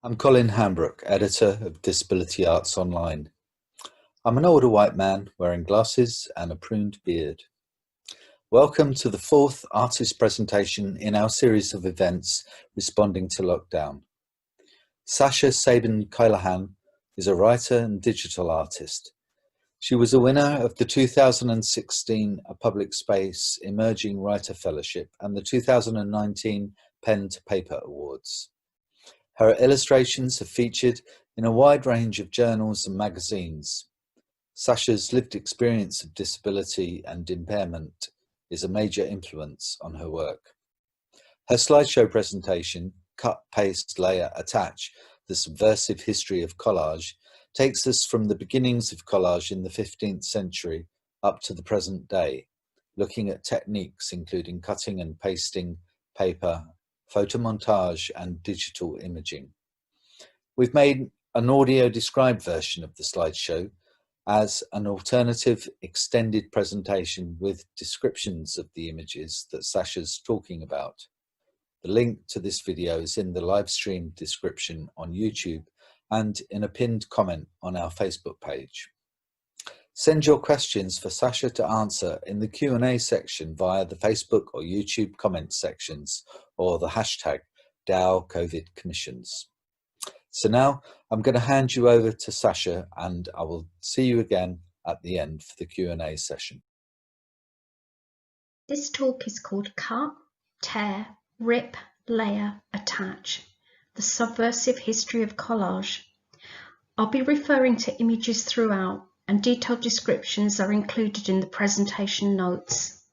I'm Colin Hambrook, editor of Disability Arts Online. I'm an older white man wearing glasses and a pruned beard. Welcome to the fourth artist presentation in our series of events responding to lockdown. Sasha Callaghan is a writer and digital artist. She was a winner of the 2016 Public Space Emerging Writer Fellowship and the 2019 Pen to Paper Awards. Her illustrations are featured in a wide range of journals and magazines. Sasha's lived experience of disability and impairment is a major influence on her work. Her slideshow presentation, Cut, Paste, Layer, Attach, The Subversive History of Collage, takes us from the beginnings of collage in the 15th century up to the present day, looking at techniques including cutting and pasting paper, photomontage and digital imaging. We've made an audio described version of the slideshow as an alternative extended presentation with descriptions of the images that Sasha's talking about. The link to this video is in the live stream description on YouTube and in a pinned comment on our Facebook page. Send your questions for Sasha to answer in the Q&A section via the Facebook or YouTube comment sections or the hashtag #DAOCOVIDCommissions. So now I'm going to hand you over to Sasha and I will see you again at the end for the Q&A session. This talk is called Cut, Tear, Rip, Layer, Attach, The Subversive History of Collage. I'll be referring to images throughout, and detailed descriptions are included in the presentation notes.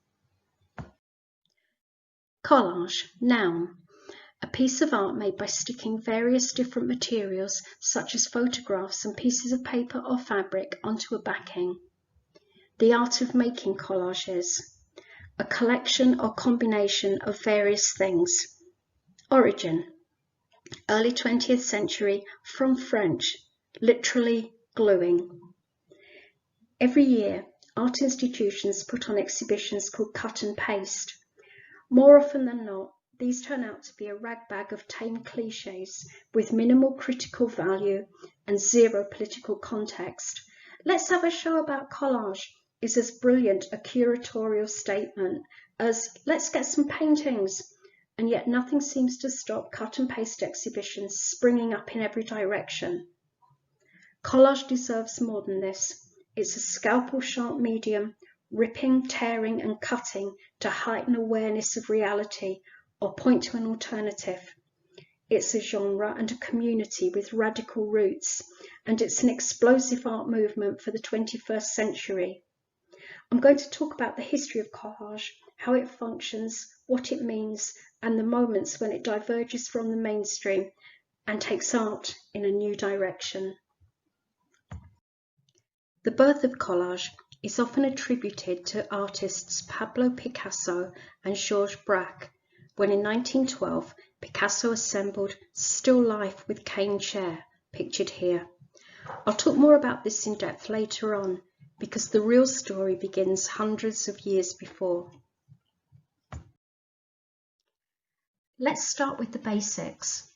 Collage, noun. A piece of art made by sticking various different materials, such as photographs and pieces of paper or fabric, onto a backing. The art of making collages. A collection or combination of various things. Origin. Early 20th century, from French, literally gluing. Every year, art institutions put on exhibitions called cut and paste. More often than not, these turn out to be a ragbag of tame cliches with minimal critical value and zero political context. Let's have a show about collage is as brilliant a curatorial statement as let's get some paintings, and yet nothing seems to stop cut and paste exhibitions springing up in every direction. Collage deserves more than this. It's a scalpel-sharp medium, ripping, tearing and cutting to heighten awareness of reality or point to an alternative. It's a genre and a community with radical roots, and it's an explosive art movement for the 21st century. I'm going to talk about the history of collage, how it functions, what it means, and the moments when it diverges from the mainstream and takes art in a new direction. The birth of collage is often attributed to artists Pablo Picasso and Georges Braque, when in 1912 Picasso assembled still life with cane chair, pictured here. I'll talk more about this in depth later on, because the real story begins hundreds of years before. Let's start with the basics.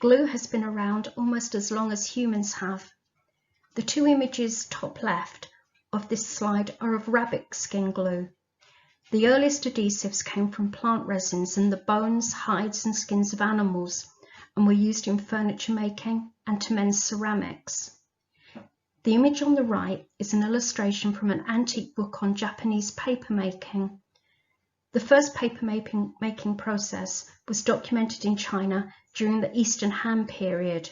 Glue has been around almost as long as humans have. The two images top left of this slide are of rabbit skin glue. The earliest adhesives came from plant resins and the bones, hides and skins of animals, and were used in furniture making and to mend ceramics. The image on the right is an illustration from an antique book on Japanese paper making. The first paper making process was documented in China during the Eastern Han period.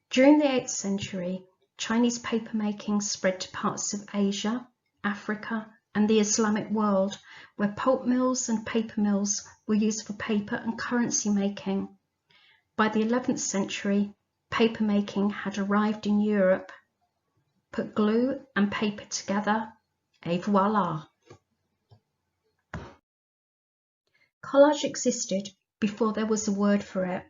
During the 8th century, Chinese papermaking spread to parts of Asia, Africa, and the Islamic world, where pulp mills and paper mills were used for paper and currency making. By the 11th century, papermaking had arrived in Europe. Put glue and paper together, et voila! Collage existed before there was a word for it.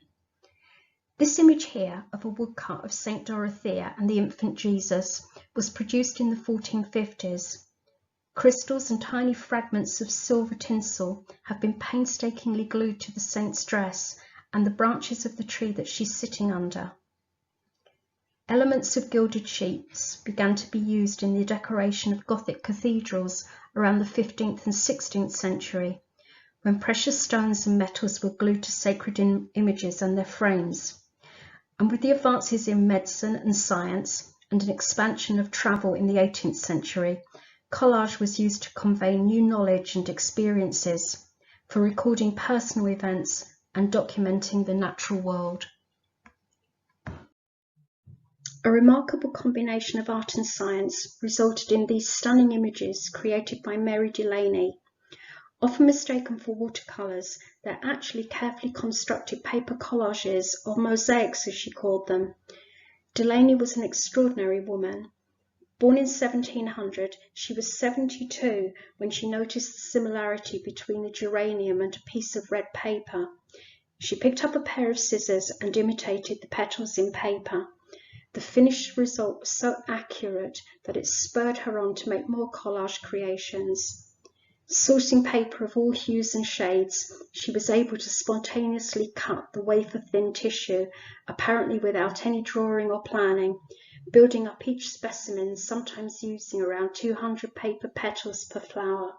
This image here of a woodcut of St. Dorothea and the infant Jesus was produced in the 1450s. Crystals and tiny fragments of silver tinsel have been painstakingly glued to the saint's dress and the branches of the tree that she's sitting under. Elements of gilded sheets began to be used in the decoration of Gothic cathedrals around the 15th and 16th century, when precious stones and metals were glued to sacred images and their frames. And with the advances in medicine and science and an expansion of travel in the 18th century, collage was used to convey new knowledge and experiences, for recording personal events and documenting the natural world. A remarkable combination of art and science resulted in these stunning images created by Mary Delaney. Often mistaken for watercolours, they're actually carefully constructed paper collages, or mosaics as she called them. Delaney was an extraordinary woman. Born in 1700, she was 72 when she noticed the similarity between the geranium and a piece of red paper. She picked up a pair of scissors and imitated the petals in paper. The finished result was so accurate that it spurred her on to make more collage creations. Sourcing paper of all hues and shades, she was able to spontaneously cut the wafer-thin tissue, apparently without any drawing or planning, building up each specimen, sometimes using around 200 paper petals per flower.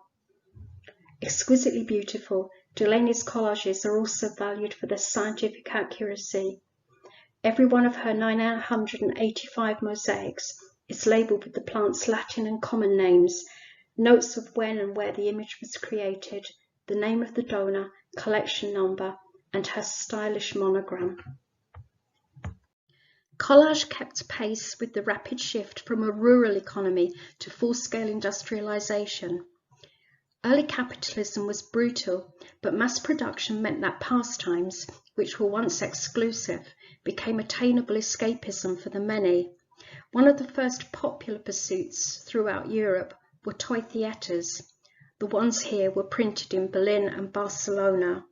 Exquisitely beautiful, Delaney's collages are also valued for their scientific accuracy. Every one of her 985 mosaics is labelled with the plant's Latin and common names, notes of when and where the image was created, the name of the donor, collection number, and her stylish monogram. Collage kept pace with the rapid shift from a rural economy to full-scale industrialisation. Early capitalism was brutal, but mass production meant that pastimes, which were once exclusive, became attainable escapism for the many. One of the first popular pursuits throughout Europe were toy theatres. The ones here were printed in Berlin and Barcelona.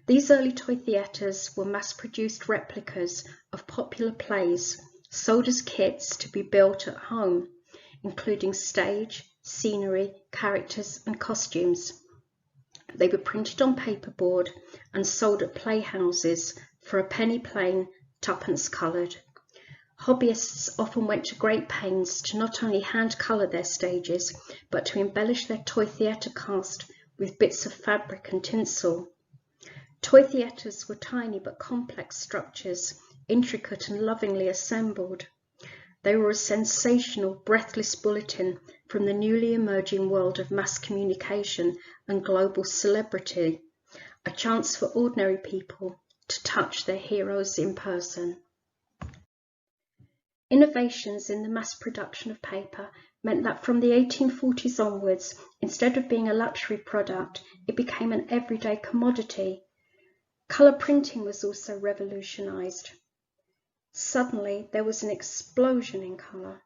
These early toy theatres were mass-produced replicas of popular plays, sold as kits to be built at home, including stage, scenery, characters and costumes. They were printed on paperboard and sold at playhouses for a penny plain, tuppence coloured. Hobbyists often went to great pains to not only hand colour their stages, but to embellish their toy theatre cast with bits of fabric and tinsel. Toy theatres were tiny but complex structures, intricate and lovingly assembled. They were a sensational, breathless bulletin from the newly emerging world of mass communication and global celebrity, a chance for ordinary people to touch their heroes in person. Innovations in the mass production of paper meant that from the 1840s onwards, instead of being a luxury product, it became an everyday commodity. Colour printing was also revolutionised. Suddenly, there was an explosion in colour.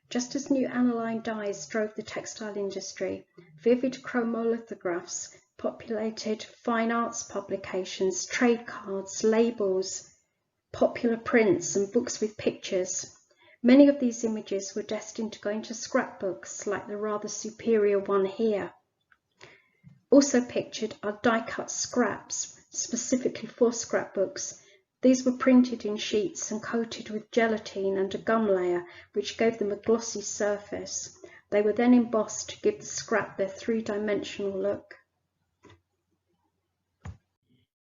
Just as new aniline dyes drove the textile industry, vivid chromolithographs populated fine arts publications, trade cards, labels, popular prints and books with pictures. Many of these images were destined to go into scrapbooks, like the rather superior one here. Also pictured are die-cut scraps, specifically for scrapbooks. These were printed in sheets and coated with gelatine and a gum layer, which gave them a glossy surface. They were then embossed to give the scrap their three-dimensional look.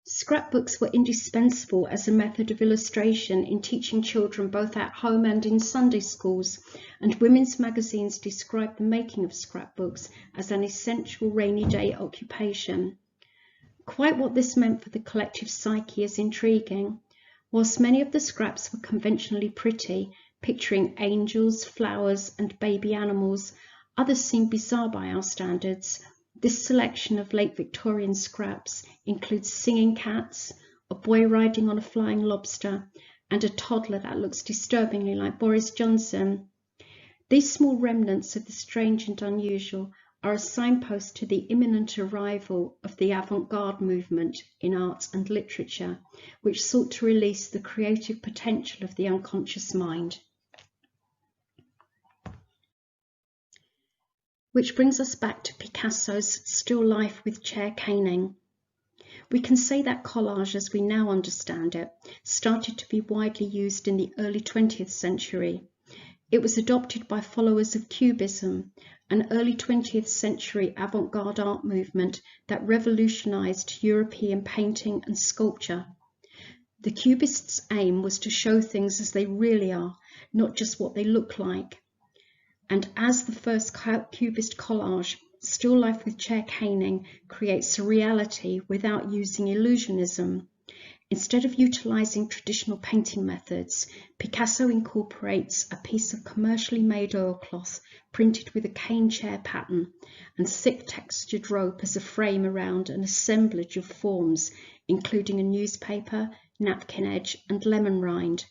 Scrapbooks were indispensable as a method of illustration in teaching children both at home and in Sunday schools, and women's magazines described the making of scrapbooks as an essential rainy day occupation. Quite what this meant for the collective psyche is intriguing. Whilst many of the scraps were conventionally pretty, picturing angels, flowers and baby animals, others seemed bizarre by our standards. This selection of late Victorian scraps includes singing cats, a boy riding on a flying lobster, and a toddler that looks disturbingly like Boris Johnson. These small remnants of the strange and unusual are a signpost to the imminent arrival of the avant-garde movement in art and literature, which sought to release the creative potential of the unconscious mind. Which brings us back to Picasso's still life with chair caning. We can say that collage, as we now understand it, started to be widely used in the early 20th century. It was adopted by followers of Cubism, an early 20th century avant-garde art movement that revolutionized European painting and sculpture. The Cubists' aim was to show things as they really are, not just what they look like. And as the first Cubist collage, still life with chair caning creates a reality without using illusionism. Instead of utilizing traditional painting methods, Picasso incorporates a piece of commercially made oilcloth printed with a cane chair pattern and thick textured rope as a frame around an assemblage of forms, including a newspaper, napkin edge, and lemon rind.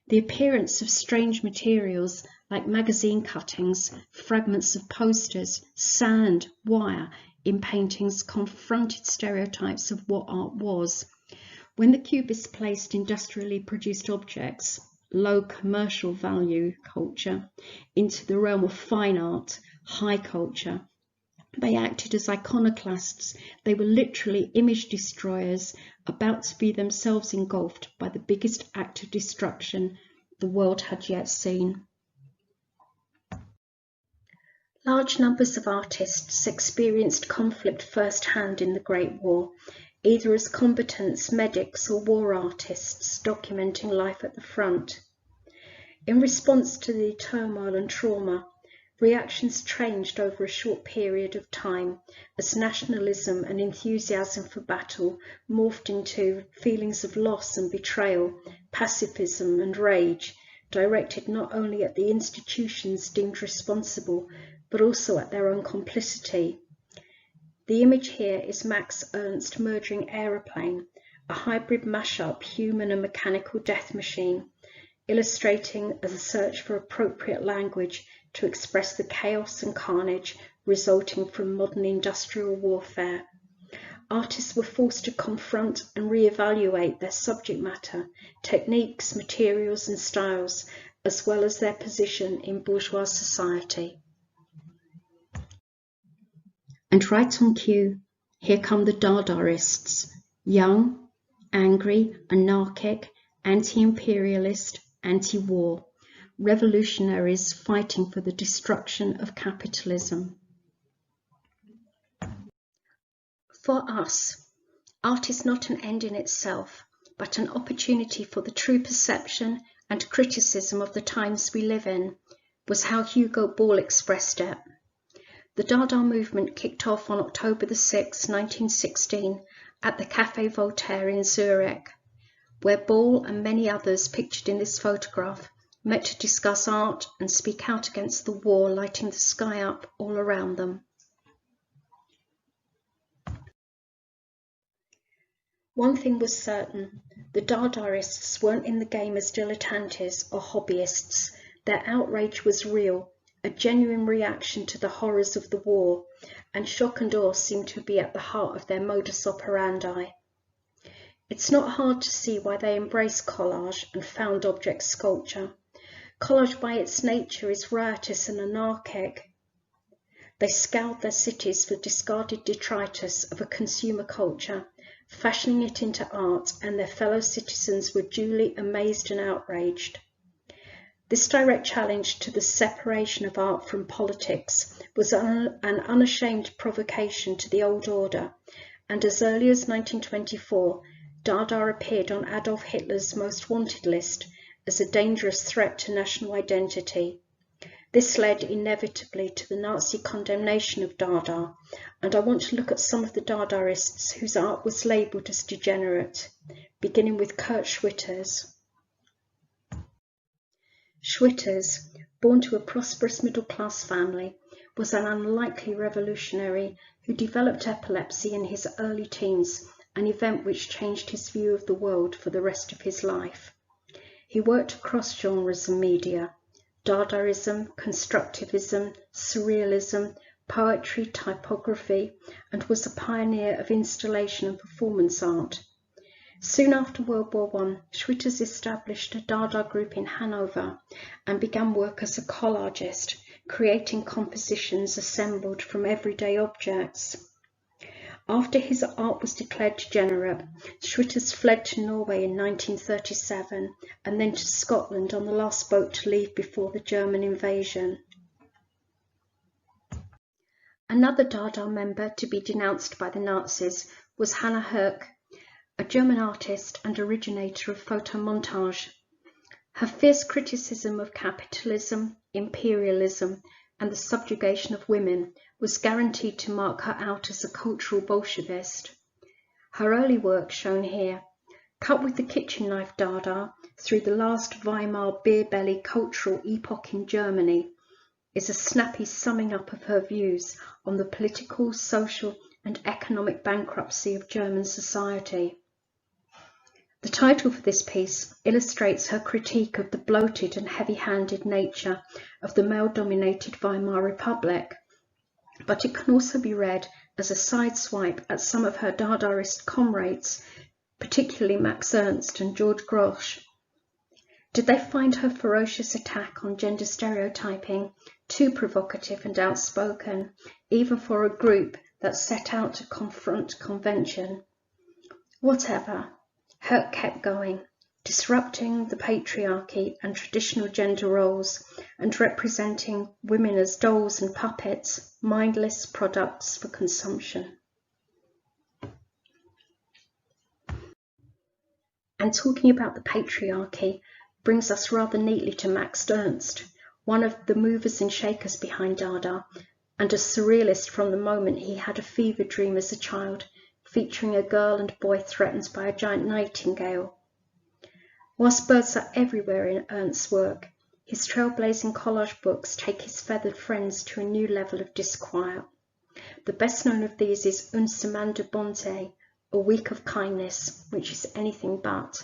The appearance of strange materials like magazine cuttings, fragments of posters, sand, wire in paintings confronted stereotypes of what art was. When the Cubists placed industrially produced objects, low commercial value culture, into the realm of fine art, high culture, they acted as iconoclasts. They were literally image destroyers, about to be themselves engulfed by the biggest act of destruction the world had yet seen. Large numbers of artists experienced conflict firsthand in the Great War, either as combatants, medics, or war artists documenting life at the front. In response to the turmoil and trauma, reactions changed over a short period of time as nationalism and enthusiasm for battle morphed into feelings of loss and betrayal, pacifism and rage, directed not only at the institutions deemed responsible, but also at their own complicity. The image here is Max Ernst murdering aeroplane, a hybrid mashup human and mechanical death machine, illustrating a search for appropriate language to express the chaos and carnage resulting from modern industrial warfare. Artists were forced to confront and re-evaluate their subject matter, techniques, materials and styles, as well as their position in bourgeois society. And right on cue, here come the Dadaists, young, angry, anarchic, anti-imperialist, anti-war, revolutionaries fighting for the destruction of capitalism. For us, art is not an end in itself, but an opportunity for the true perception and criticism of the times we live in, was how Hugo Ball expressed it. The Dada movement kicked off on October 6, 1916, at the Café Voltaire in Zurich, where Ball and many others pictured in this photograph met to discuss art and speak out against the war lighting the sky up all around them. One thing was certain, the Dadaists weren't in the game as dilettantes or hobbyists. Their outrage was real, a genuine reaction to the horrors of the war, and shock and awe seemed to be at the heart of their modus operandi. It's not hard to see why they embrace collage and found object sculpture. Collage by its nature is riotous and anarchic. They scoured their cities for discarded detritus of a consumer culture, fashioning it into art, and their fellow citizens were duly amazed and outraged. This direct challenge to the separation of art from politics was an unashamed provocation to the old order, and as early as 1924, Dada appeared on Adolf Hitler's most wanted list as a dangerous threat to national identity. This led inevitably to the Nazi condemnation of Dada, and I want to look at some of the Dadaists whose art was labelled as degenerate, beginning with Kurt Schwitters. Schwitters, born to a prosperous middle-class family, was an unlikely revolutionary who developed epilepsy in his early teens, an event which changed his view of the world for the rest of his life. He worked across genres and media: Dadaism, constructivism, surrealism, poetry, typography, and was a pioneer of installation and performance art. Soon after World War I, Schwitters established a Dada group in Hanover and began work as a collagist, creating compositions assembled from everyday objects. After his art was declared degenerate, Schwitters fled to Norway in 1937 and then to Scotland on the last boat to leave before the German invasion. Another Dada member to be denounced by the Nazis was Hannah Höch, a German artist and originator of photomontage. Her fierce criticism of capitalism, imperialism, and the subjugation of women was guaranteed to mark her out as a cultural Bolshevist. Her early work, shown here, cut with the kitchen knife Dada through the last Weimar beer-belly cultural epoch in Germany, is a snappy summing up of her views on the political, social, and economic bankruptcy of German society. The title for this piece illustrates her critique of the bloated and heavy-handed nature of the male-dominated Weimar Republic, but it can also be read as a sideswipe at some of her Dadaist comrades, particularly Max Ernst and George Grosz. Did they find her ferocious attack on gender stereotyping too provocative and outspoken, even for a group that set out to confront convention? Whatever, Höch kept going, disrupting the patriarchy and traditional gender roles and representing women as dolls and puppets, mindless products for consumption. And talking about the patriarchy brings us rather neatly to Max Ernst, one of the movers and shakers behind Dada, and a surrealist from the moment he had a fever dream as a child, featuring a girl and boy threatened by a giant nightingale. Whilst birds are everywhere in Ernst's work, his trailblazing collage books take his feathered friends to a new level of disquiet. The best known of these is Une semaine de bonté, a week of kindness, which is anything but.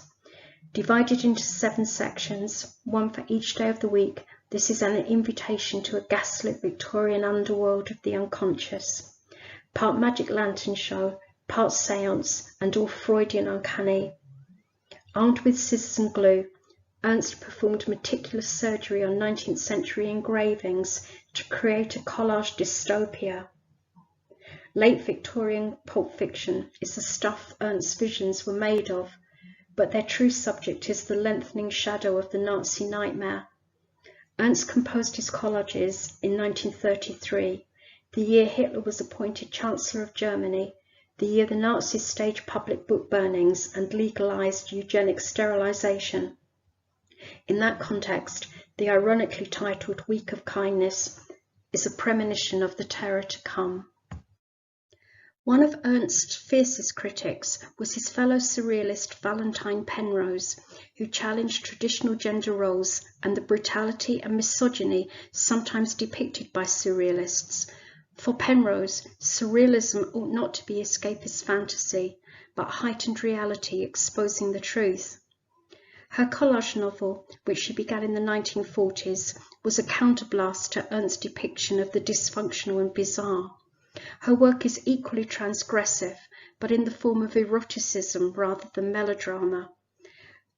Divided into 7 sections, one for each day of the week, this is an invitation to a gaslit Victorian underworld of the unconscious. Part magic lantern show, part seance, and all Freudian uncanny. Armed with scissors and glue, Ernst performed meticulous surgery on 19th century engravings to create a collage dystopia. Late Victorian pulp fiction is the stuff Ernst's visions were made of, but their true subject is the lengthening shadow of the Nazi nightmare. Ernst composed his collages in 1933, the year Hitler was appointed Chancellor of Germany, the year the Nazis staged public book burnings and legalized eugenic sterilization. In that context, the ironically titled Week of Kindness is a premonition of the terror to come. One of Ernst's fiercest critics was his fellow surrealist Valentine Penrose, who challenged traditional gender roles and the brutality and misogyny sometimes depicted by surrealists. For Penrose, surrealism ought not to be escapist fantasy, but heightened reality exposing the truth. Her collage novel, which she began in the 1940s, was a counterblast to Ernst's depiction of the dysfunctional and bizarre. Her work is equally transgressive, but in the form of eroticism rather than melodrama.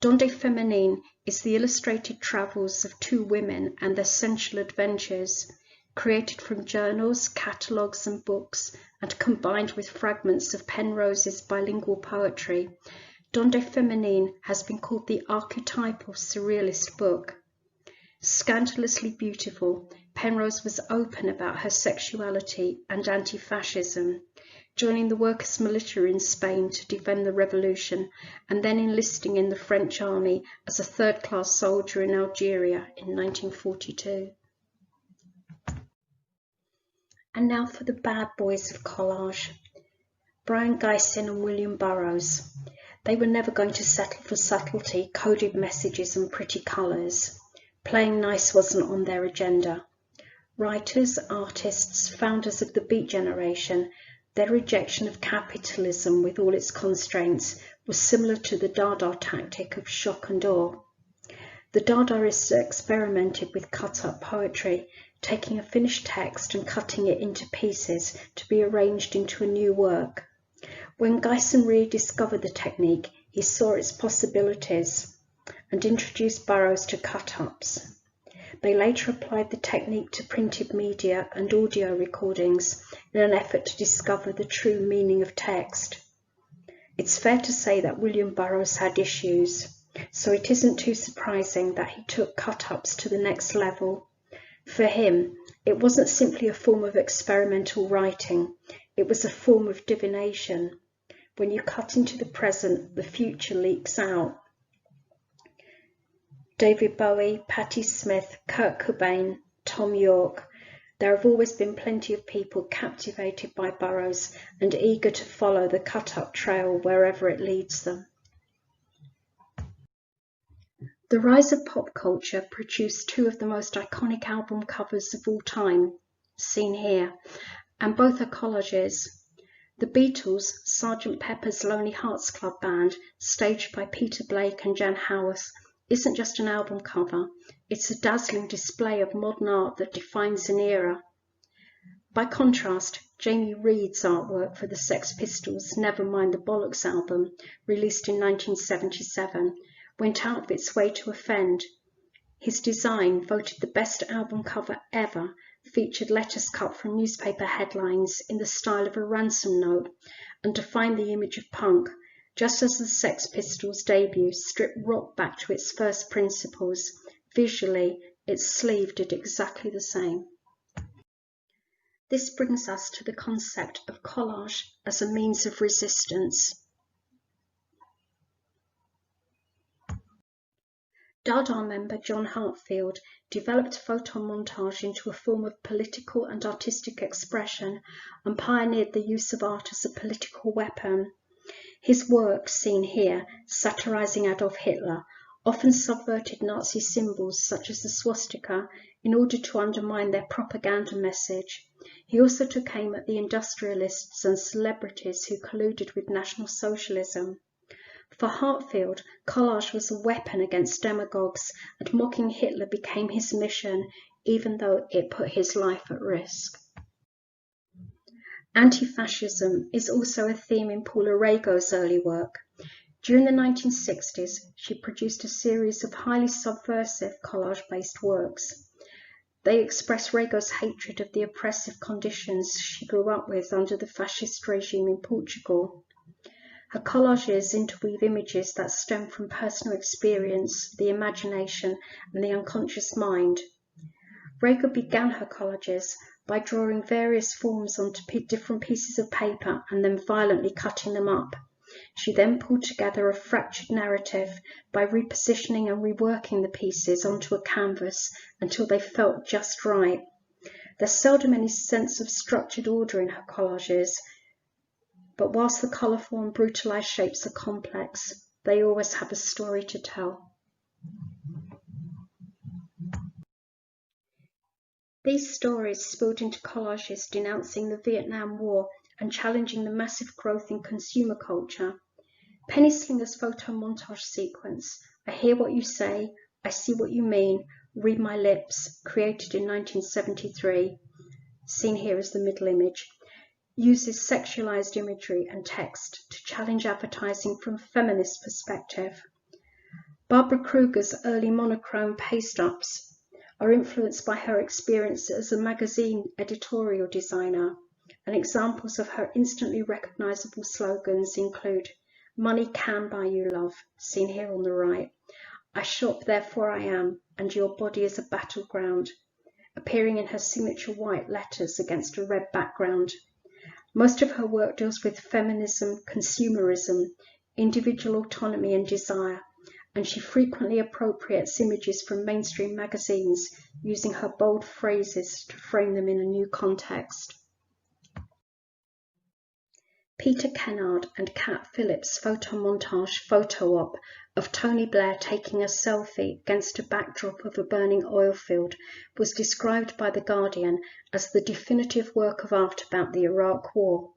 Donde Feminine is the illustrated travels of 2 women and their sensual adventures, created from journals, catalogues and books, and combined with fragments of Penrose's bilingual poetry. Donde Feminine has been called the archetypal surrealist book. Scandalously beautiful, Penrose was open about her sexuality and anti-fascism, joining the workers' militia in Spain to defend the revolution, and then enlisting in the French army as a third-class soldier in Algeria in 1942. And now for the bad boys of collage. Brian Gysin and William Burroughs. They were never going to settle for subtlety, coded messages and pretty colours. Playing nice wasn't on their agenda. Writers, artists, founders of the Beat Generation, their rejection of capitalism with all its constraints was similar to the Dada tactic of shock and awe. The Dadaists experimented with cut-up poetry, taking a finished text and cutting it into pieces to be arranged into a new work. When Gysin rediscovered the technique, he saw its possibilities and introduced Burroughs to cut-ups. They later applied the technique to printed media and audio recordings in an effort to discover the true meaning of text. It's fair to say that William Burroughs had issues, so it isn't too surprising that he took cut-ups to the next level. For him, it wasn't simply a form of experimental writing, it was a form of divination. When you cut into the present, the future leaks out. David Bowie, Patti Smith, Kurt Cobain, Tom York. There have always been plenty of people captivated by Burroughs and eager to follow the cut-up trail wherever it leads them. The rise of pop culture produced two of the most iconic album covers of all time, seen here, and both are collages. The Beatles' Sgt. Pepper's Lonely Hearts Club Band, staged by Peter Blake and Jan Howarth, isn't just an album cover, it's a dazzling display of modern art that defines an era. By contrast, Jamie Reed's artwork for the Sex Pistols' Nevermind the Bollocks album, released in 1977, went out of its way to offend. His design, voted the best album cover ever, featured letters cut from newspaper headlines in the style of a ransom note and defined the image of punk, just as the Sex Pistols' debut stripped rock back to its first principles. Visually, its sleeve did exactly the same. This brings us to the concept of collage as a means of resistance. Dada member John Hartfield developed photomontage into a form of political and artistic expression and pioneered the use of art as a political weapon. His work, seen here, satirizing Adolf Hitler, often subverted Nazi symbols such as the swastika in order to undermine their propaganda message. He also took aim at the industrialists and celebrities who colluded with National Socialism. For Hartfield, collage was a weapon against demagogues, and mocking Hitler became his mission, even though it put his life at risk. Anti-fascism is also a theme in Paula Rego's early work. During the 1960s, she produced a series of highly subversive collage-based works. They express Rego's hatred of the oppressive conditions she grew up with under the fascist regime in Portugal. Her collages interweave images that stem from personal experience, the imagination, and the unconscious mind. Rego began her collages by drawing various forms onto different pieces of paper and then violently cutting them up. She then pulled together a fractured narrative by repositioning and reworking the pieces onto a canvas until they felt just right. There's seldom any sense of structured order in her collages, but whilst the colourful and brutalised shapes are complex, they always have a story to tell. These stories spilled into collages denouncing the Vietnam War and challenging the massive growth in consumer culture. Penny Slinger's photo montage sequence, I hear what you say, I see what you mean, read my lips, created in 1973, seen here as the middle image, uses sexualized imagery and text to challenge advertising from a feminist perspective. Barbara Kruger's early monochrome paste-ups are influenced by her experience as a magazine editorial designer, and examples of her instantly recognizable slogans include "Money can buy you love," seen here on the right, "I shop, therefore I am, and your body is a battleground," appearing in her signature white letters against a red background. Most of her work deals with feminism, consumerism, individual autonomy and desire, and she frequently appropriates images from mainstream magazines, using her bold phrases to frame them in a new context. Peter Kennard and Kat Phillips' photomontage photo-op of Tony Blair taking a selfie against a backdrop of a burning oil field was described by The Guardian as the definitive work of art about the Iraq War.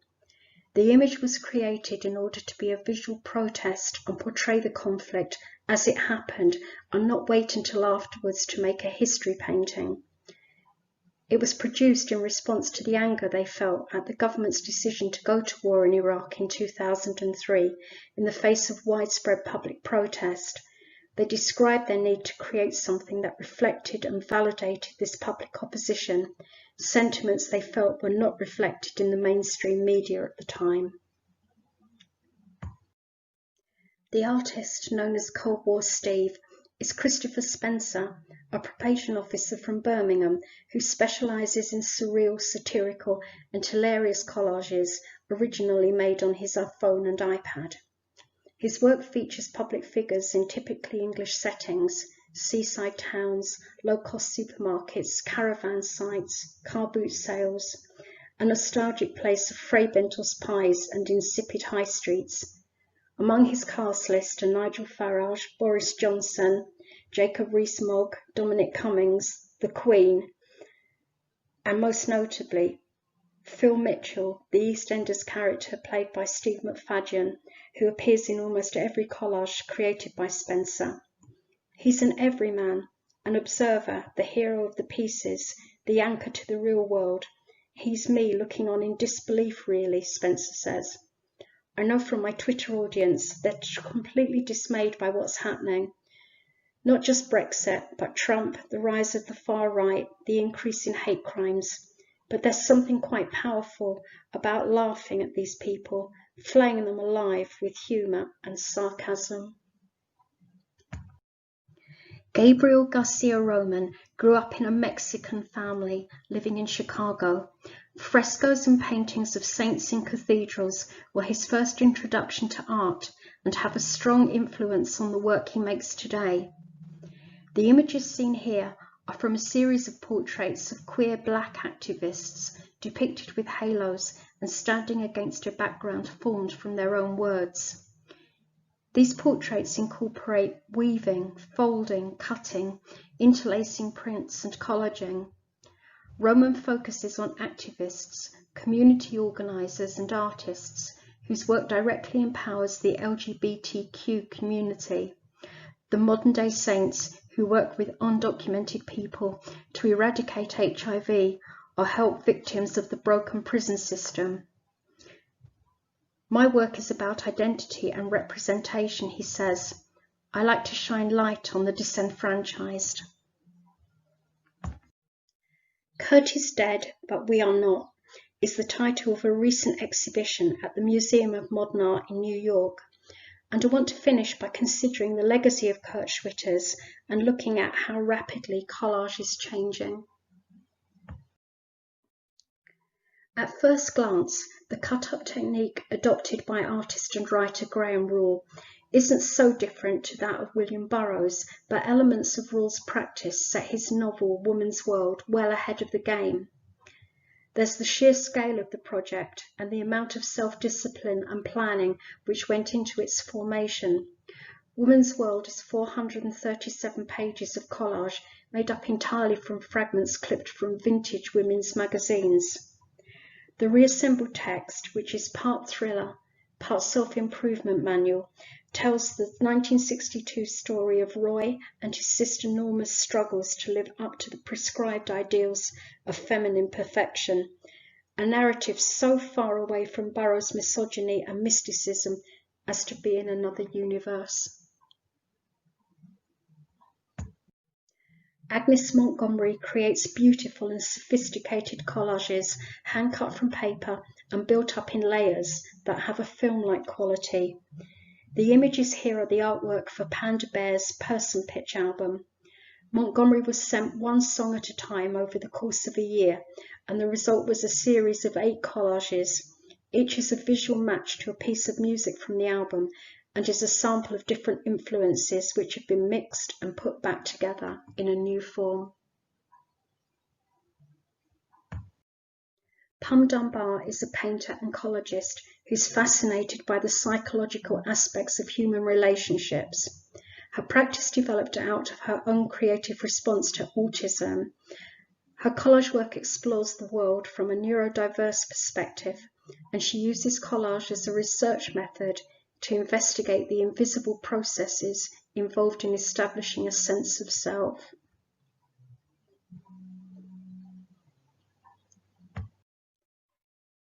The image was created in order to be a visual protest and portray the conflict as it happened and not wait until afterwards to make a history painting. It was produced in response to the anger they felt at the government's decision to go to war in Iraq in 2003 in the face of widespread public protest. They described their need to create something that reflected and validated this public opposition, sentiments they felt were not reflected in the mainstream media at the time. The artist, known as Cold War Steve, is Christopher Spencer, a probation officer from Birmingham who specialises in surreal, satirical and hilarious collages originally made on his phone and iPad. His work features public figures in typically English settings, seaside towns, low-cost supermarkets, caravan sites, car boot sales, a nostalgic place of Freybentos pies and insipid high streets. Among his cast list are Nigel Farage, Boris Johnson, Jacob Rees-Mogg, Dominic Cummings, the Queen, and most notably, Phil Mitchell, the EastEnders character played by Steve McFadden, who appears in almost every collage created by Spencer. He's an everyman, an observer, the hero of the pieces, the anchor to the real world. He's me looking on in disbelief, really, Spencer says. I know from my Twitter audience they're completely dismayed by what's happening. Not just Brexit, but Trump, the rise of the far right, the increase in hate crimes. But there's something quite powerful about laughing at these people, flaying them alive with humour and sarcasm. Gabriel Garcia Roman grew up in a Mexican family living in Chicago. Frescoes and paintings of saints in cathedrals were his first introduction to art and have a strong influence on the work he makes today. The images seen here are from a series of portraits of queer black activists depicted with halos and standing against a background formed from their own words. These portraits incorporate weaving, folding, cutting, interlacing prints and collaging. Roman focuses on activists, community organisers and artists whose work directly empowers the LGBTQ community, the modern-day saints who work with undocumented people to eradicate HIV or help victims of the broken prison system. My work is about identity and representation, he says. I like to shine light on the disenfranchised. Kurt is Dead, But We Are Not is the title of a recent exhibition at the Museum of Modern Art in New York. And I want to finish by considering the legacy of Kurt Schwitters and looking at how rapidly collage is changing. At first glance, the cut-up technique adopted by artist and writer Graham Rule isn't so different to that of William Burroughs, but elements of Rule's practice set his novel Woman's World well ahead of the game. There's the sheer scale of the project and the amount of self-discipline and planning which went into its formation. Woman's World is 437 pages of collage made up entirely from fragments clipped from vintage women's magazines. The reassembled text, which is part thriller, part self-improvement manual, tells the 1962 story of Roy and his sister Norma's struggles to live up to the prescribed ideals of feminine perfection, a narrative so far away from Burroughs' misogyny and mysticism as to be in another universe. Agnes Montgomery creates beautiful and sophisticated collages, hand-cut from paper and built up in layers that have a film-like quality. The images here are the artwork for Panda Bear's Person Pitch album. Montgomery was sent one song at a time over the course of a year, and the result was a series of 8 collages. Each is a visual match to a piece of music from the album, and is a sample of different influences which have been mixed and put back together in a new form. Pum Dunbar is a painter and collagist who's fascinated by the psychological aspects of human relationships. Her practice developed out of her own creative response to autism. Her collage work explores the world from a neurodiverse perspective, and she uses collage as a research method to investigate the invisible processes involved in establishing a sense of self.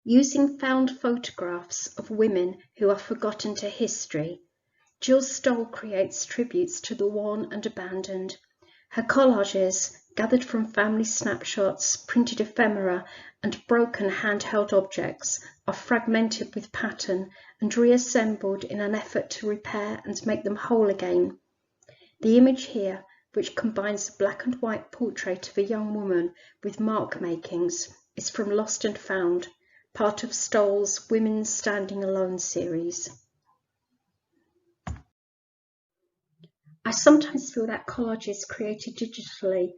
Using found photographs of women who are forgotten to history, Jill Stoll creates tributes to the worn and abandoned. Her collages, gathered from family snapshots, printed ephemera, and broken handheld objects, are fragmented with pattern and reassembled in an effort to repair and make them whole again. The image here, which combines a black and white portrait of a young woman with mark makings, is from Lost and Found, part of Stoll's Women Standing Alone series. I sometimes feel that collages created digitally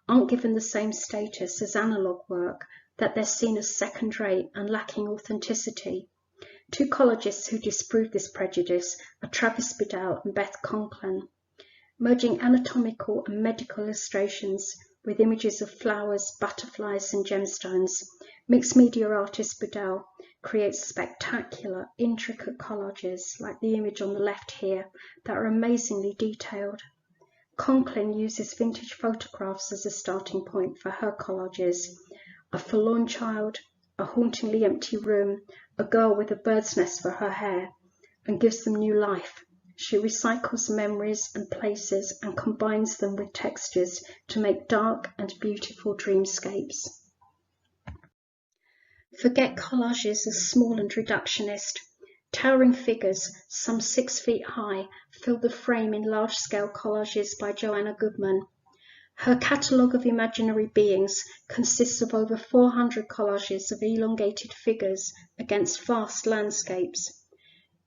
aren't given the same status as analogue work, that they're seen as second-rate and lacking authenticity. Two collagists who disprove this prejudice are Travis Biddell and Beth Conklin. Merging anatomical and medical illustrations with images of flowers, butterflies and gemstones, mixed media artist Biddell creates spectacular, intricate collages like the image on the left here that are amazingly detailed. Conklin uses vintage photographs as a starting point for her collages: a forlorn child, a hauntingly empty room, a girl with a bird's nest for her hair, and gives them new life. She recycles memories and places and combines them with textures to make dark and beautiful dreamscapes. Forget collages as small and reductionist. Towering figures, some 6 feet high, fill the frame in large-scale collages by Joanna Goodman. Her catalogue of imaginary beings consists of over 400 collages of elongated figures against vast landscapes.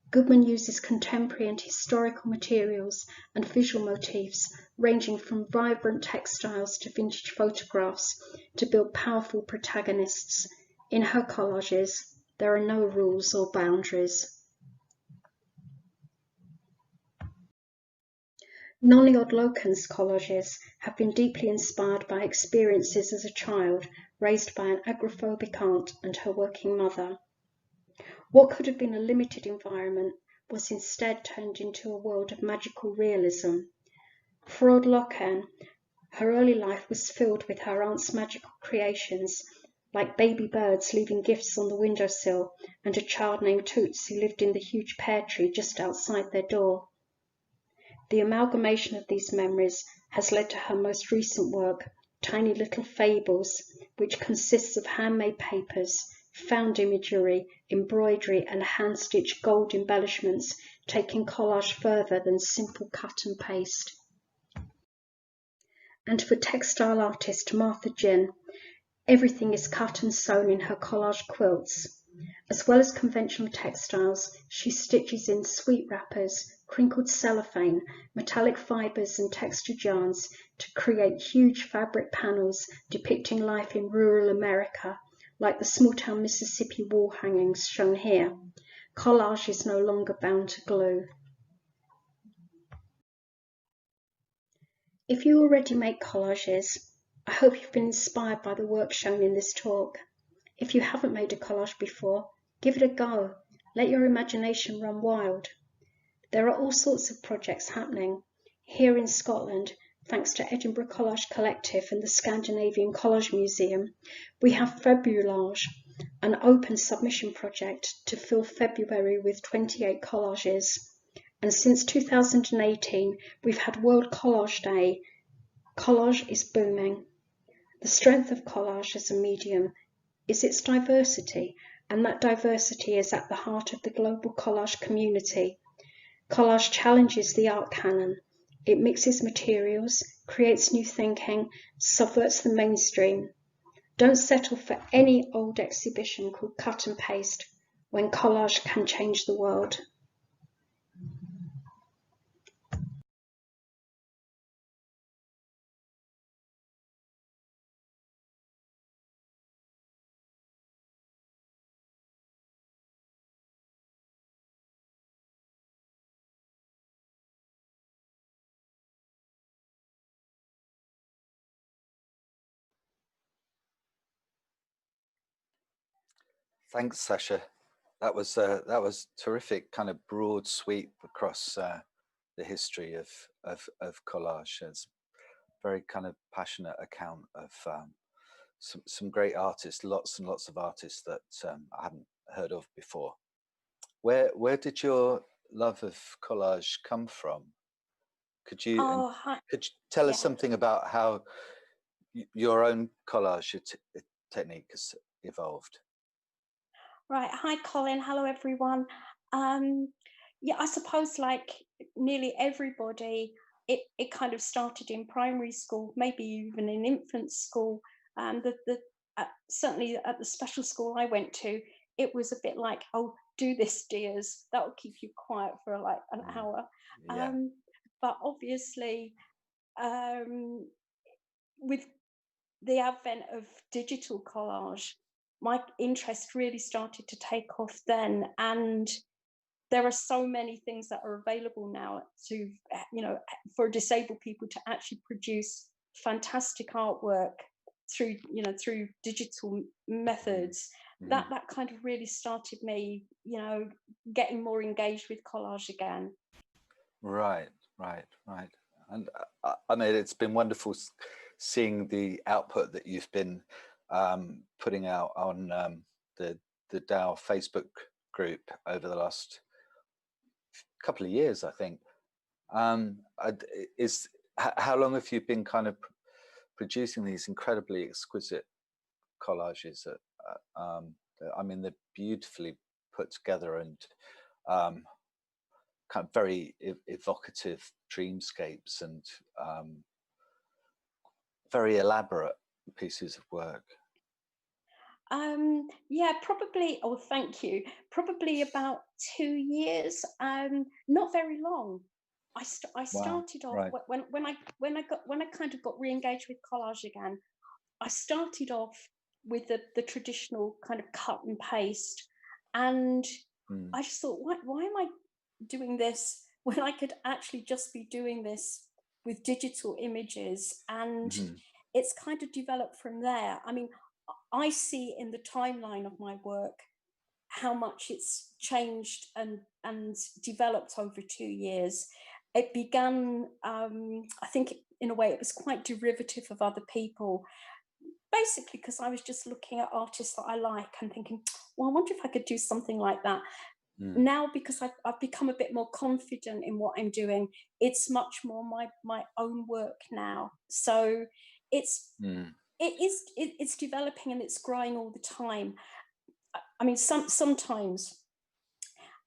Goodman uses contemporary and historical materials and visual motifs ranging from vibrant textiles to vintage photographs to build powerful protagonists. In her collages, there are no rules or boundaries. Nonney Oddlokken's collages have been deeply inspired by experiences as a child raised by an agoraphobic aunt and her working mother. What could have been a limited environment was instead turned into a world of magical realism. For Oddlokken, her early life was filled with her aunt's magical creations, like baby birds leaving gifts on the windowsill and a child named Toots who lived in the huge pear tree just outside their door. The amalgamation of these memories has led to her most recent work, Tiny Little Fables, which consists of handmade papers, found imagery, embroidery and hand-stitched gold embellishments, taking collage further than simple cut and paste. And for textile artist Martha Ginn, everything is cut and sewn in her collage quilts. As well as conventional textiles, she stitches in sweet wrappers, crinkled cellophane, metallic fibres and textured yarns to create huge fabric panels depicting life in rural America, like the small-town Mississippi wall hangings shown here. Collage is no longer bound to glue. If you already make collages, I hope you've been inspired by the work shown in this talk. If you haven't made a collage before, give it a go. Let your imagination run wild. There are all sorts of projects happening. Here in Scotland, thanks to Edinburgh Collage Collective and the Scandinavian Collage Museum, we have Febulage, an open submission project to fill February with 28 collages. And since 2018, we've had World Collage Day. Collage is booming. The strength of collage as a medium is its diversity, and that diversity is at the heart of the global collage community. Collage challenges the art canon. It mixes materials, creates new thinking, subverts the mainstream. Don't settle for any old exhibition called cut and paste when collage can change the world. Thanks, Sasha. That was terrific, kind of broad sweep across the history of collage. It's a very kind of passionate account of some great artists, lots and lots of artists that I hadn't heard of before. Where did your love of collage come from? Could you Oh, hi. could you tell us Yeah. something about how your own collage technique has evolved? Right. Hi, Colin. Hello, everyone. Yeah, I suppose like nearly everybody, it kind of started in primary school, maybe even in infant school. Certainly at the special school I went to, it was a bit like, oh, do this, dears. That will keep you quiet for like an hour. Yeah. But obviously, with the advent of digital collage, my interest really started to take off then. And there are so many things that are available now to, for disabled people to actually produce fantastic artwork through digital methods. Mm-hmm. That kind of really started me, getting more engaged with collage again. Right. And I mean, it's been wonderful seeing the output that you've been putting out on the Dow Facebook group over the last couple of years, I think. How long have you been kind of producing these incredibly exquisite collages? I mean, they're beautifully put together and kind of very evocative dreamscapes and very elaborate pieces of work. Yeah, probably. Oh, thank you. Probably about 2 years. Not very long. I started off right. when I kind of got re-engaged with collage again. I started off with the traditional kind of cut and paste, and I just thought, why am I doing this when I could actually just be doing this with digital images? And it's kind of developed from there. I mean, I see in the timeline of my work how much it's changed and developed over 2 years. It began, I think, in a way, it was quite derivative of other people, basically because I was just looking at artists that I like and thinking, well, I wonder if I could do something like that. Now, because I've become a bit more confident in what I'm doing, it's much more my own work now. So it's developing and it's growing all the time. I mean, sometimes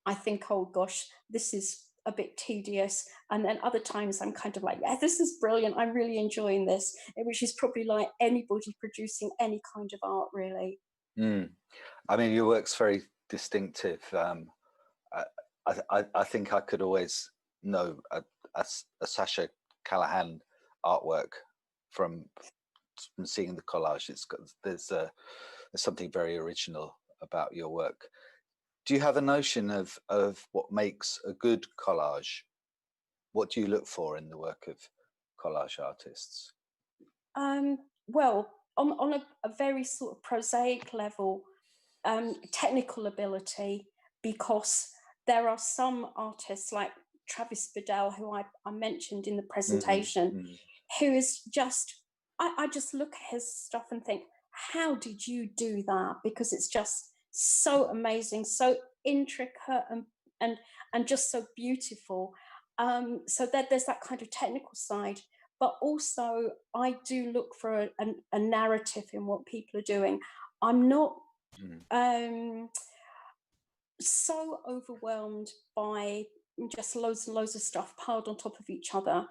I think, oh gosh, this is a bit tedious, and then other times I'm kind of like, yeah, this is brilliant, I'm really enjoying this, which is probably like anybody producing any kind of art, really. I mean, your work's very distinctive. I think I could always know a Sasha Callaghan artwork from seeing the collage. There's something very original about your work. Do you have a notion of what makes a good collage? What do you look for in the work of collage artists? Well, on a very sort of prosaic level, technical ability, because there are some artists like Travis Biddell, who I mentioned in the presentation, who is just, I just look at his stuff and think, how did you do that? Because it's just so amazing, so intricate and just so beautiful. So there's that kind of technical side, but also I do look for a narrative in what people are doing. I'm not so overwhelmed by just loads and loads of stuff piled on top of each other.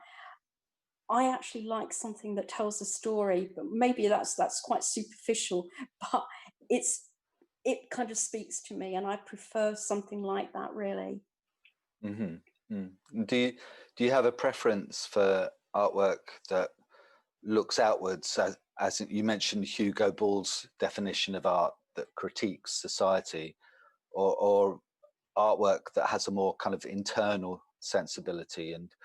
I actually like something that tells a story, but maybe that's quite superficial, but it kind of speaks to me, and I prefer something like that, really. Do you have a preference for artwork that looks outwards, as you mentioned Hugo Ball's definition of art that critiques society, or artwork that has a more kind of internal sensibility and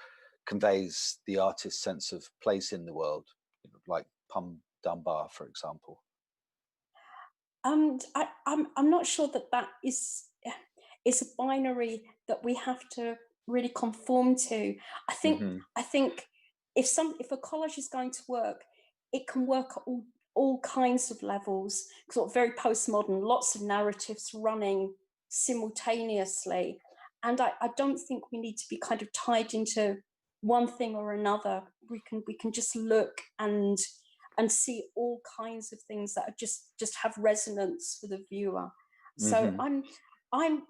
conveys the artist's sense of place in the world, like Pum Dunbar, for example? I'm not sure that is a binary that we have to really conform to. I think if a collage is going to work, it can work at all kinds of levels, sort of very postmodern, lots of narratives running simultaneously. And I don't think we need to be kind of tied into one thing or another. We can just look and see all kinds of things that are just have resonance for the viewer. So I'm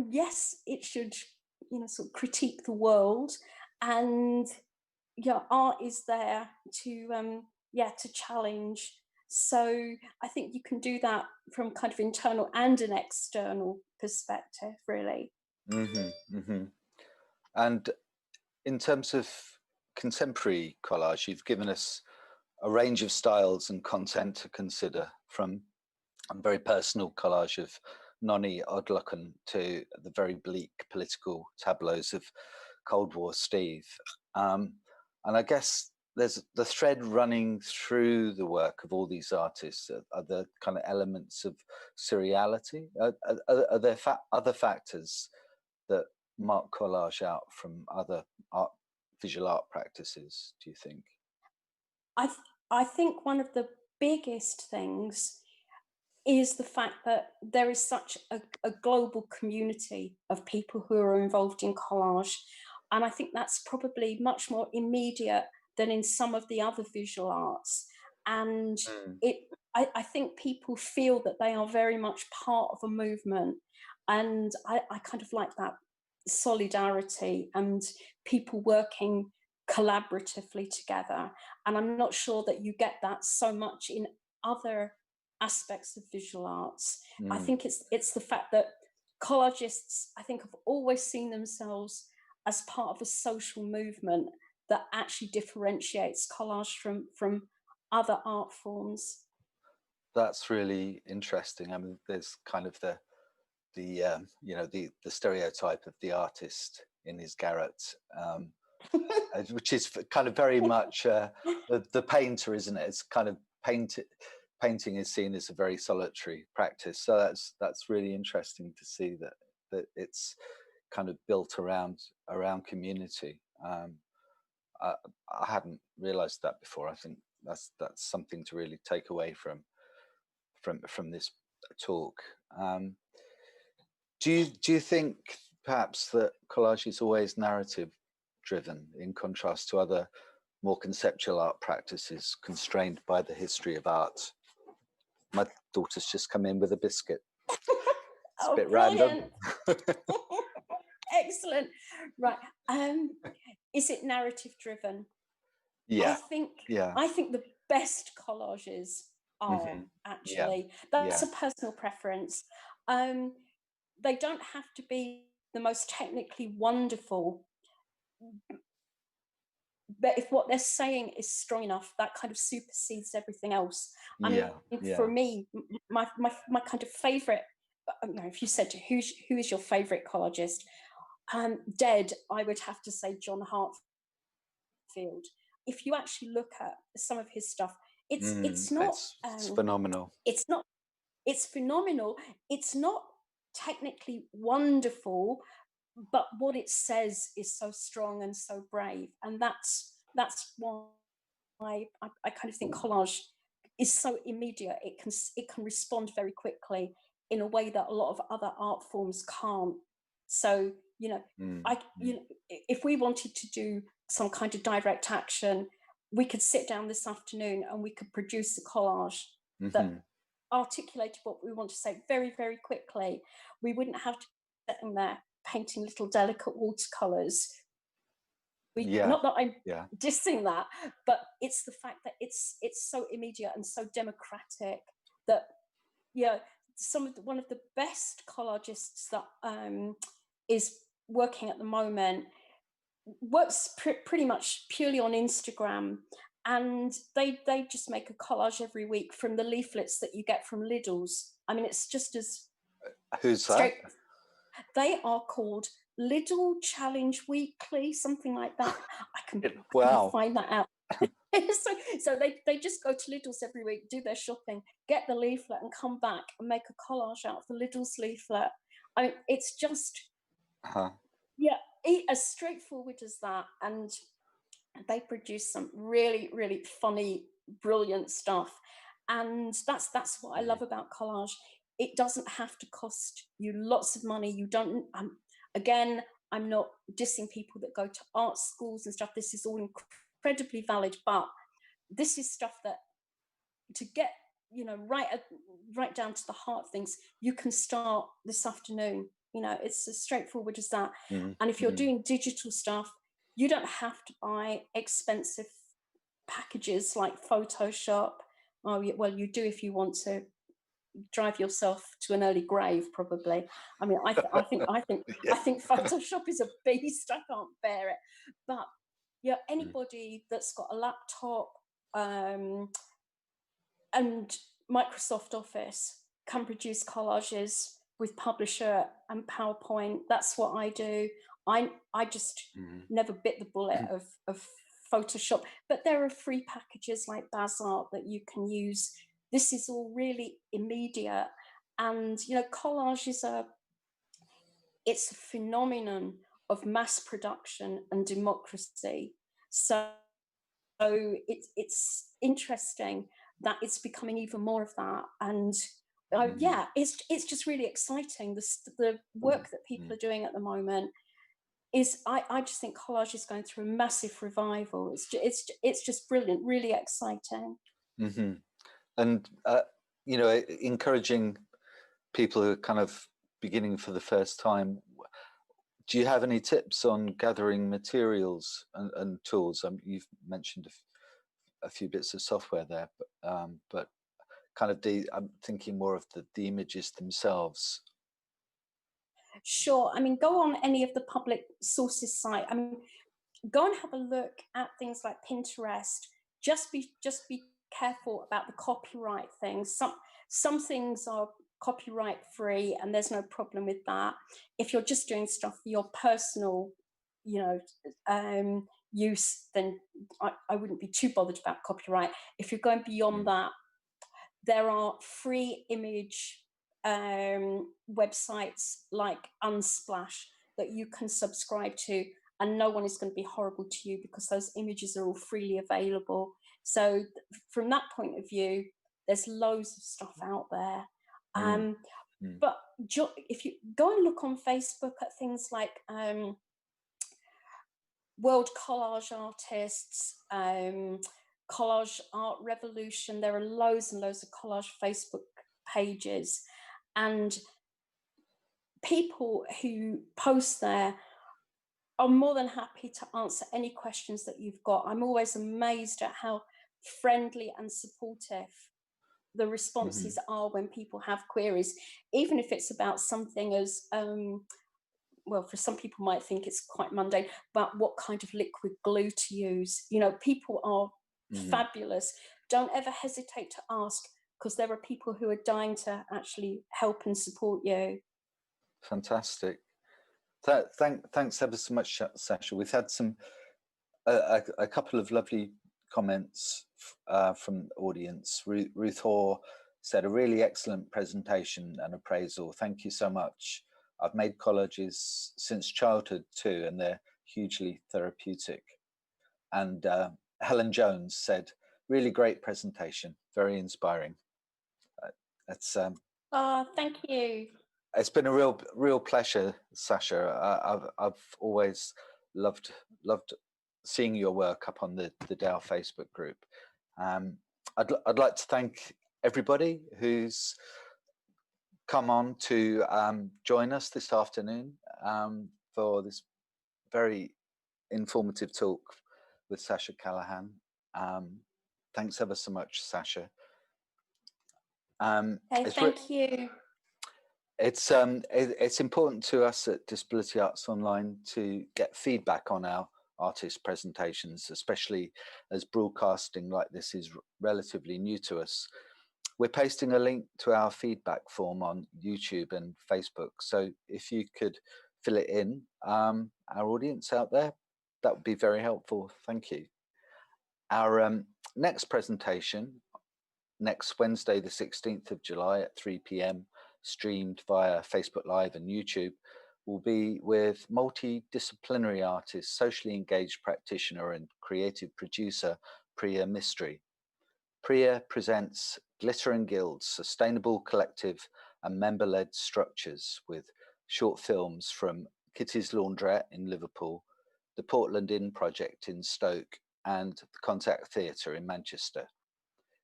yes, it should, you know, sort of critique the world, and yeah, art is there to to challenge. So I think you can do that from kind of internal and an external perspective, really. And in terms of contemporary collage, you've given us a range of styles and content to consider, from a very personal collage of Nonney Oddlokken to the very bleak political tableaus of Cold War Steve. And I guess there's the thread running through the work of all these artists are the kind of elements of surreality. Are there other factors that mark collage out from other visual art practices, do you think? I think one of the biggest things is the fact that there is such a global community of people who are involved in collage. And I think that's probably much more immediate than in some of the other visual arts. And I think people feel that they are very much part of a movement. And I kind of like that solidarity and people working collaboratively together. And I'm not sure that you get that so much in other aspects of visual arts. I think it's the fact that collagists, I think, have always seen themselves as part of a social movement that actually differentiates collage from other art forms. That's really interesting. I mean, there's kind of the you know, the stereotype of the artist in his garret, which is kind of very much the painter, isn't it? It's kind of painting is seen as a very solitary practice. So that's really interesting to see that it's kind of built around community. I hadn't realized that before. I think that's something to really take away from this talk. Do you think perhaps that collage is always narrative driven, in contrast to other more conceptual art practices constrained by the history of art? My daughter's just come in with a biscuit. It's a bit random. Excellent. Right. Is it narrative driven? Yeah. I think the best collages are actually. That's a personal preference. They don't have to be the most technically wonderful, but if what they're saying is strong enough, that kind of supersedes everything else. I mean, for me, my kind of favorite, if you said who is your favorite collagist, dead, I would have to say John Hartfield. If you actually look at some of his stuff, it's not it's phenomenal. It's phenomenal. It's not technically wonderful, but what it says is so strong and so brave, and that's why I kind of think collage is so immediate. It can respond very quickly in a way that a lot of other art forms can't. So if we wanted to do some kind of direct action, we could sit down this afternoon and we could produce a collage that articulated what we want to say very, very quickly. We wouldn't have to sit in there painting little delicate watercolors. Not that I'm dissing that, but it's the fact that it's so immediate and so democratic that one of the best collagists that is working at the moment works pretty much purely on Instagram, and they just make a collage every week from the leaflets that you get from Lidl's. I mean, it's just as who's that? They are called Lidl Challenge Weekly, something like that. I can find that out. so they just go to Lidl's every week, do their shopping, get the leaflet, and come back and make a collage out of the Lidl's leaflet. I mean, it's just as straightforward as that, and they produce some really, really funny, brilliant stuff. And that's what I love about collage. it doesn't have to cost you lots of money. You don't, again, I'm not dissing people that go to art schools and stuff. This is all incredibly valid, but this is stuff that, to get, you know, right down to the heart of things, you can start this afternoon. You know, it's as straightforward as that. And if you're doing digital stuff, you don't have to buy expensive packages like Photoshop. Oh, well, you do if you want to drive yourself to an early grave, probably. I mean, I think Photoshop is a beast. I can't bear it. But yeah, anybody that's got a laptop and Microsoft Office can produce collages with Publisher and PowerPoint. That's what I do. I just never bit the bullet of Photoshop, but there are free packages like BazArt that you can use. This is all really immediate, and you know, collage is it's a phenomenon of mass production and democracy. So it's interesting that it's becoming even more of that, and yeah, it's just really exciting. The work that people are doing at the moment is, I just think collage is going through a massive revival. It's just brilliant, really exciting. And you know, encouraging people who are kind of beginning for the first time. Do you have any tips on gathering materials and tools? You've mentioned a few bits of software there, but kind of I'm thinking more of the images themselves. Sure. I mean, go on any of the public sources site. I mean, go and have a look at things like Pinterest. Just be careful about the copyright things. Some things are copyright free, and there's no problem with that. If you're just doing stuff for your personal, you know, use, then I wouldn't be too bothered about copyright. If you're going beyond that, there are free image websites like Unsplash that you can subscribe to, and no one is going to be horrible to you because those images are all freely available. So from that point of view, there's loads of stuff out there. But if you go and look on Facebook at things like World Collage Artists, Collage Art Revolution, there are loads and loads of collage Facebook pages, and people who post there are more than happy to answer any questions that you've got. I'm always amazed at how friendly and supportive the responses are when people have queries, even if it's about something as well, for some people might think it's quite mundane, but what kind of liquid glue to use. You know, people are fabulous. Don't ever hesitate to ask, because there are people who are dying to actually help and support you. Fantastic. Thanks ever so much, Sasha. We've had a couple of lovely comments from the audience. Ruth Hoare said, a really excellent presentation and appraisal. Thank you so much. I've made collages since childhood too, and they're hugely therapeutic. And Helen Jones said, really great presentation, very inspiring. That's thank you. It's been a real pleasure, Sasha. I've always loved seeing your work up on the DAO Facebook group. I'd like to thank everybody who's come on to join us this afternoon for this very informative talk with Sasha Callaghan. Thanks ever so much, Sasha. Thank you. It's important to us at Disability Arts Online to get feedback on our artist presentations, especially as broadcasting like this is relatively new to us. We're pasting a link to our feedback form on YouTube and Facebook, so if you could fill it in, our audience out there, that would be very helpful. Thank you. Our next presentation, next Wednesday, the 16th of July at 3 p.m, streamed via Facebook Live and YouTube, will be with multidisciplinary artist, socially engaged practitioner and creative producer, Priya Mistry. Priya presents Glitter and Guilds, Sustainable Collective and member-led structures with short films from Kitty's Laundrette in Liverpool, the Portland Inn Project in Stoke, and the Contact Theatre in Manchester.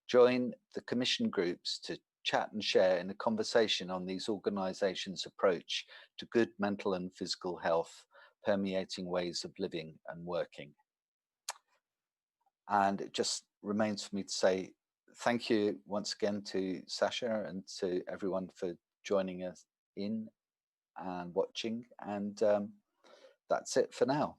Join the commission groups to chat and share in a conversation on these organisations' approach to good mental and physical health, permeating ways of living and working. And it just remains for me to say thank you once again to Sasha and to everyone for joining us in and watching. And that's it for now.